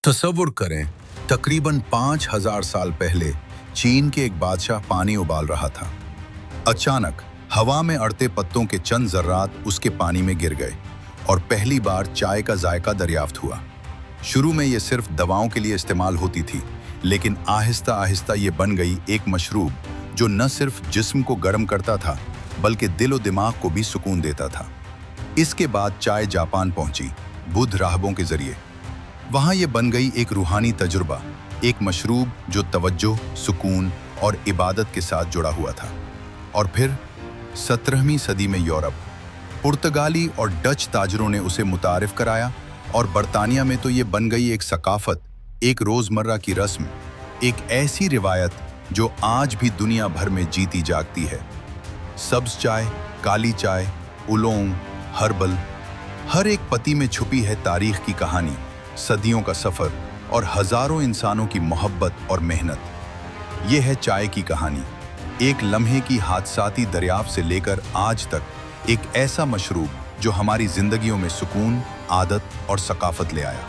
तसव्वुर करें, तकरीबन 5000 साल पहले चीन के एक बादशाह पानी उबाल रहा था। अचानक हवा में अड़ते पत्तों के चंद जर्रात उसके पानी में गिर गए और पहली बार चाय का जायका दरियाफ्त हुआ। शुरू में ये सिर्फ दवाओं के लिए इस्तेमाल होती थी, लेकिन आहिस्ता आहिस्ता ये बन गई एक मशरूब जो न सिर्फ जिस्म को गर्म करता था, बल्कि दिल और दिमाग को भी सुकून देता था। इसके बाद चाय जापान पहुंची, बुद्ध राहबों के जरिए। वहां ये बन गई एक रूहानी तजुर्बा, एक मशरूब जो तवज्जो, सुकून और इबादत के साथ जुड़ा हुआ था। और फिर 17वीं सदी में यूरोप, पुर्तगाली और डच ताजरों ने उसे मुतारिफ कराया और बरतानिया में तो ये बन गई एक सकाफत, एक रोज़मर्रा की रस्म, एक ऐसी रिवायत जो आज भी दुनिया भर में जीती जागती है। सब्ज चाय, काली चाय, उलोंग, हर्बल, हर एक पत्ती में छुपी है तारीख की कहानी, सदियों का सफ़र और हज़ारों इंसानों की मोहब्बत और मेहनत। ये है चाय की कहानी, एक लम्हे की हादसाती दरियाफ्त से लेकर आज तक, एक ऐसा मशरूब जो हमारी ज़िंदगियों में सुकून, आदत और सकाफत ले आया।